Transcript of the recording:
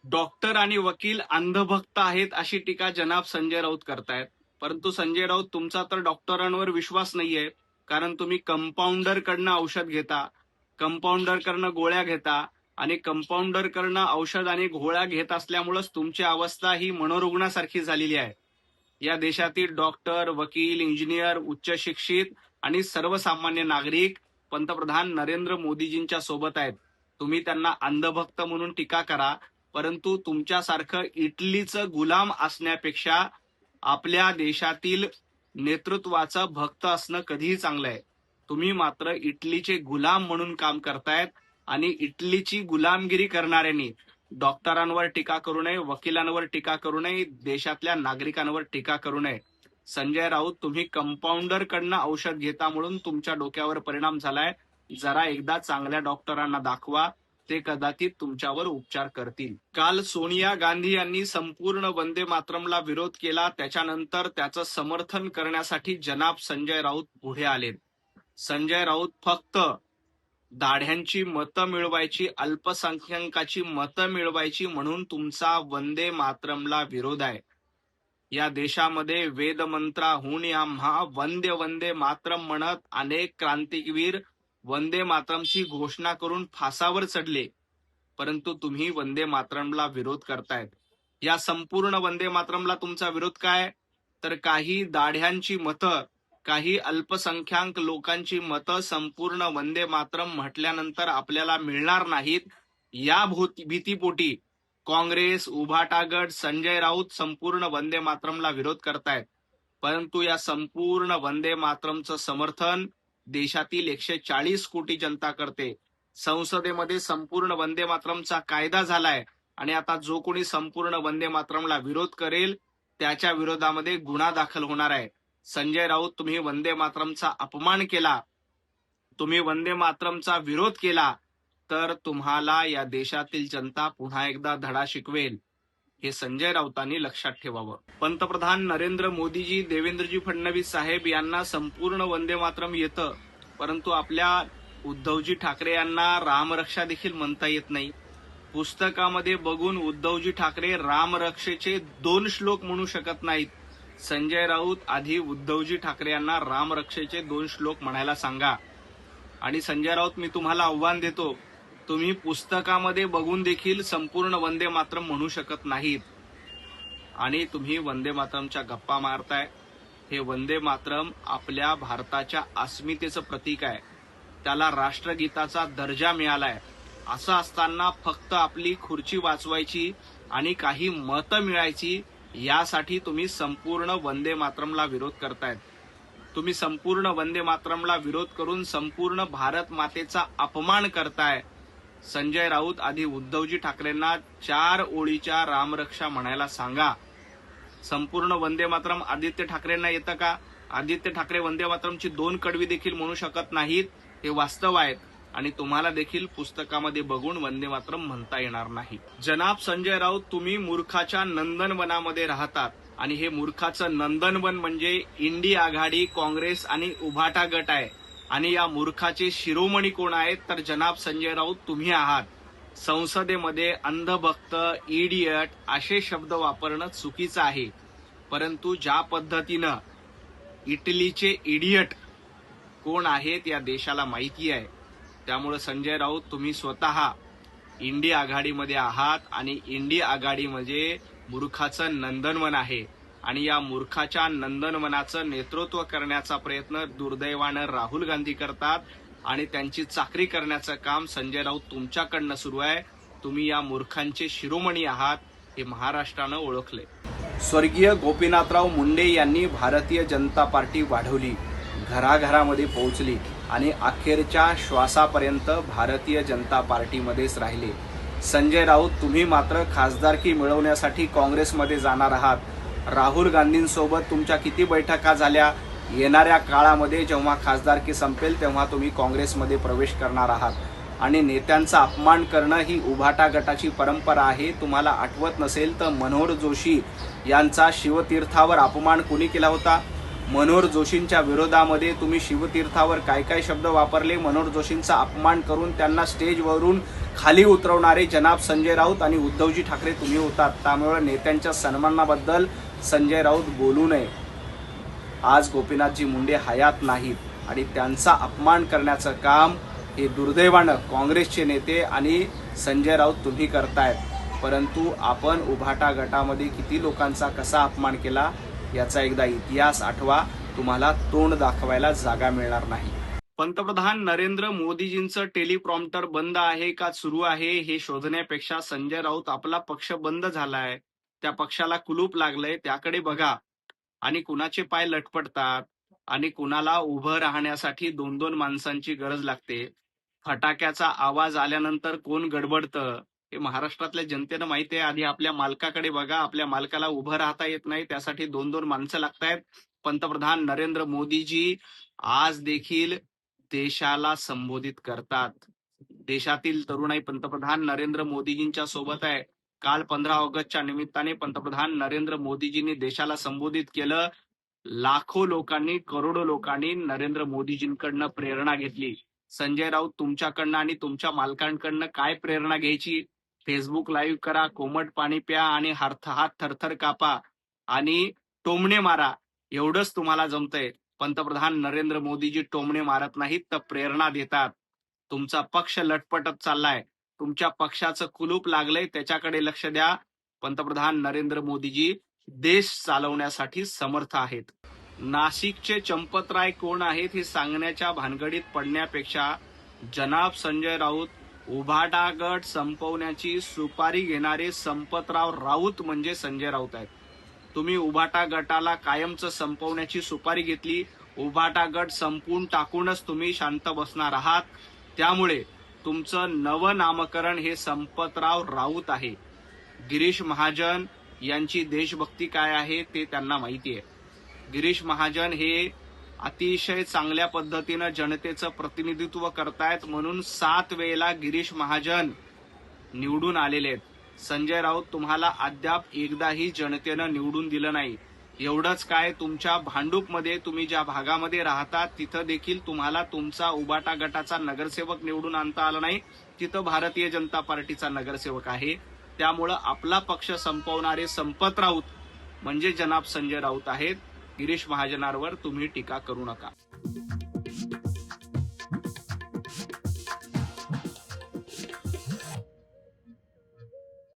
Doctor आणि वकील अंधभक्त आहेत अशी टीका जनाब संजय राऊत करतायत. परंतु संजय राऊत, तुमचा तर डॉक्टरांवर विश्वास नाहीये, कारण तुम्ही कंपाऊंडर कडनं औषध घेता, कंपाऊंडर कडनं गोळ्या घेता आणि कंपाऊंडर कडनं औषध आणि गोळ्या घेत असल्यामुळेच तुमची अवस्था ही मनोरुग्णासारखी झालेली आहे. या देशातील डॉक्टर, वकील, इंजिनियर, उच्च शिक्षित आणि सर्वसामान्य नागरिक पंतप्रधान नरेंद्र मोदीजींच्या सोबत आहेत. तुम्ही त्यांना अंधभक्त म्हणून टीका करा, परंतु तुमच्यासारखं इटलीचं गुलाम असण्यापेक्षा आपल्या देशातील नेतृत्वाचं भक्त असणं कधीही चांगलं आहे. तुम्ही मात्र इटलीचे गुलाम म्हणून काम करतायत आणि इटलीची गुलामगिरी करणाऱ्यांनी डॉक्टरांवर टीका करू नये, वकिलांवर टीका करू नये, देशातल्या नागरिकांवर टीका करू नये. संजय राऊत, तुम्ही कंपाऊंडर कडनं औषध घेता म्हणून तुमच्या डोक्यावर परिणाम झालाय. जरा एकदा चांगल्या डॉक्टरांना दाखवा, ते कदाचित तुमच्यावर उपचार करतील. काल सोनिया गांधी यांनी संपूर्ण वंदे मातरमला विरोध केला. त्याच्यानंतर त्याचं समर्थन करण्यासाठी जनाब संजय राऊत पुढे आले. संजय राऊत फक्त दाढ्यांची मतं मिळवायची, अल्पसंख्याकाची मतं मिळवायची म्हणून तुमचा वंदे मातरमला विरोध आहे. या देशामध्ये वेदमंत्राहून आम्हा वंदे वंदे मातरम म्हणत अनेक क्रांतिवीर वंदे मातरमची घोषणा करून फासावर चढले, परंतु तुम्ही वंदे मातरमला विरोध करतायत. या संपूर्ण वंदे मातरमला तुमचा विरोध काय? तर काही दाढ्यांची मतं, काही अल्पसंख्याक लोकांची मतं संपूर्ण वंदे मातरम म्हटल्यानंतर आपल्याला मिळणार नाहीत, या भीतीपोटी काँग्रेस, उभाटा गट, संजय राऊत संपूर्ण वंदे मातरमला विरोध करतायत. परंतु या संपूर्ण वंदे मातरमचं समर्थन देशातील 140 कोटी जनता करते. संसदेमध्ये संपूर्ण वंदे मातरमचा कायदा झालाय आणि आता जो कोणी संपूर्ण वंदे मातरमला विरोध करेल त्याच्या विरोधामध्ये गुन्हा दाखल होणार आहे. संजय राऊत, तुम्ही वंदे मातरमचा अपमान केला, तुम्ही वंदे मातरमचा विरोध केला, तर तुम्हाला या देशातील जनता पुन्हा एकदा धडा शिकवेल. हे संजय राऊतांनी लक्षात ठेवावं. पंतप्रधान नरेंद्र मोदीजी, देवेंद्रजी फडणवीस साहेब यांना संपूर्ण वंदे मातरम येतं, परंतु आपल्या उद्धवजी ठाकरे यांना रामरक्षा देखील म्हणता येत नाही. पुस्तकामध्ये बघून उद्धवजी ठाकरे रामरक्षेचे 2 श्लोक म्हणू शकत नाहीत. संजय राऊत, आधी उद्धवजी ठाकरे यांना रामरक्षेचे 2 श्लोक म्हणायला सांगा. आणि संजय राऊत, मी तुम्हाला आव्हान देतो, तुम्ही पुस्तकामध्ये बघून देखील संपूर्ण वंदे मातरम म्हणू शकत नाहीत आणि तुम्ही वंदे मातरमच्या गप्पा मारताय. हे वंदे मातरम आपल्या भारताच्या अस्मितेचं प्रतीक आहे. त्याला राष्ट्रगीताचा दर्जा मिळालाय. असं असताना फक्त आपली खुर्ची वाचवायची आणि काही मतं मिळायची यासाठी तुम्ही संपूर्ण वंदे मातरमला विरोध करतायत. तुम्ही संपूर्ण वंदे मातरमला विरोध करून संपूर्ण भारत मातेचा अपमान करताय. संजय राऊत, आधी उद्धवजी ठाकरेंना 4 ओळीच्या रामरक्षा म्हणायला सांगा. संपूर्ण वंदे मातरम आदित्य ठाकरेंना येतं का? आदित्य ठाकरे वंदे मातरमची 2 कडवी देखील म्हणू शकत नाहीत. हे वास्तव आहेत आणि तुम्हाला देखील पुस्तकामध्ये बघून वंदे मातरम म्हणता येणार नाही. जनाब संजय राऊत, तुम्ही मूर्खाच्या नंदनवनामध्ये राहतात आणि हे मूर्खाचं नंदनवन म्हणजे इंडी आघाडी, काँग्रेस आणि उभाटा गट आहे. आणि या मूर्खाचे शिरोमणी कोण आहेत? तर जनाब संजय राऊत तुम्ही आहात. संसदेमध्ये अंधभक्त, इडियट असे शब्द वापरणं चुकीचं आहे, परंतु ज्या पद्धतीनं इटलीचे इडियट कोण आहेत या देशाला माहिती आहे. त्यामुळे संजय राऊत, तुम्ही स्वतः इंडी आघाडीमध्ये आहात आणि इंडी आघाडीमध्ये मूर्खाचं नंदनवन आहे आणि या मूर्खाच्या नंदनवनाचं नेतृत्व करण्याचा प्रयत्न दुर्दैवानं राहुल गांधी करतात आणि त्यांची चाकरी करण्याचं काम संजय राऊत तुमच्याकडनं सुरू आहे. तुम्ही या मूर्खांचे शिरोमणी आहात, हे महाराष्ट्रानं ओळखले. स्वर्गीय गोपीनाथराव मुंडे यांनी भारतीय जनता पार्टी वाढवली, घराघरामध्ये पोहोचली आणि अखेरच्या श्वासापर्यंत भारतीय जनता पार्टीमध्येच राहिले. संजय राऊत, तुम्ही मात्र खासदारकी मिळवण्यासाठी काँग्रेसमध्ये जाणार आहात. राहुल गांधींसोबत तुमच्या किती बैठका झाल्या? येणाऱ्या काळामध्ये जेव्हा खासदारकी संपेल तेव्हा तुम्ही काँग्रेसमध्ये प्रवेश करणार आहात आणि नेत्यांचा अपमान करणं ही उभाटा गटाची परंपरा आहे. तुम्हाला आठवत नसेल तर मनोहर जोशी यांचा शिवतीर्थावर अपमान कोणी केला होता? मनोहर जोशींच्या विरोधामध्ये तुम्ही शिवतीर्थावर काय काय शब्द वापरले? मनोहर जोशींचा अपमान करून त्यांना स्टेजवरून खाली उतरवणारे जनाब संजय राऊत आणि उद्धवजी ठाकरे तुम्ही होतात. त्यामुळे नेत्यांच्या सन्मानाबद्दल संजय राऊत बोलू नये. आज गोपीनाथजी मुंडे हयात नाहीत आणि त्यांचा अपमान करण्याचं काम हे दुर्दैवानं काँग्रेसचे नेते आणि संजय राऊत तुम्ही करतायत. परंतु आपण उभाटा गटामध्ये किती लोकांचा कसा अपमान केला याचा एकदा इतिहास आठवा. तुम्हाला तोंड दाखवायला जागा मिळणार नाही. पंतप्रधान नरेंद्र मोदीजींचं टेलिप्रॉम्प्टर बंद आहे का सुरू आहे हे शोधण्यापेक्षा संजय राऊत आपला पक्ष बंद झालाय, त्या पक्षाला कुलूप लागलंय त्याकडे बघा. आणि कुणाचे पाय लटपटतात आणि कुणाला उभं राहण्यासाठी 2-2 माणसांची गरज लागते. फटाक्याचा आवाज आल्यानंतर कोण गडबडतं हे महाराष्ट्रातल्या जनतेनं माहिती आहे. आधी आपल्या मालकाकडे बघा. आपल्या मालकाला उभं राहता येत नाही, त्यासाठी 2-2 माणसं लागतायत. पंतप्रधान नरेंद्र मोदीजी आज देखील देशाला संबोधित करतात. देशातील तरुणाई पंतप्रधान नरेंद्र मोदीजींच्या सोबत आहे. काल 15 ऑगस्टच्या निमित्ताने पंतप्रधान नरेंद्र मोदीजींनी देशाला संबोधित केलं. लाखो लोकांनी, करोडो लोकांनी नरेंद्र मोदीजींकडनं प्रेरणा घेतली. संजय राऊत तुमच्याकडनं आणि तुमच्या मालकांकडनं काय प्रेरणा घ्यायची? फेसबुक लाईव्ह करा, कोमट पाणी प्या आणि हात थरथर कापा आणि टोमणे मारा. एवढंच तुम्हाला जमतंय. पंतप्रधान नरेंद्र मोदीजी टोमणे मारत नाहीत तर प्रेरणा देतात. तुमचा पक्ष लटपटत चाललाय. तुमच्या पक्षाचं कुलूप लागलंय, त्याच्याकडे लक्ष द्या. पंतप्रधान नरेंद्र मोदीजी देश चालवण्यासाठी समर्थ आहेत. नाशिकचे चंपतराय कोण आहेत हे सांगण्याच्या भानगडीत पडण्यापेक्षा जनाब संजय राऊत उभाटा गट संपवण्याची सुपारी घेणारे संपतराव राऊत म्हणजे संजय राऊत आहेत. तुम्ही उभाटा गटाला कायमचं संपवण्याची सुपारी घेतली. उभाटा गट संपवून टाकूनच तुम्ही शांत बसणार आहात. त्यामुळे तुमचं नवं नामकरण हे संपतराव राऊत आहे. गिरीश महाजन यांची देशभक्ती काय आहे ते त्यांना माहिती आहे. गिरीश महाजन हे अतिशय चांगल्या पद्धतीनं जनतेचं प्रतिनिधित्व करतायत म्हणून 7 वेळेला गिरीश महाजन निवडून आलेले आहेत. संजय राऊत तुम्हाला अद्याप एकदाही जनतेनं निवडून दिलं नाही. एवढंच काय, तुमच्या भांडूपमध्ये तुम्ही ज्या भागामध्ये राहतात तिथं देखील तुम्हाला तुमचा उबाटा गटाचा नगरसेवक निवडून आणता आला नाही. तिथं भारतीय जनता पार्टीचा नगरसेवक आहे. त्यामुळं आपला पक्ष संपवणारे संपत राऊत म्हणजे जनाब संजय राऊत आहेत. गिरीश महाजनांवर तुम्ही टीका करू नका.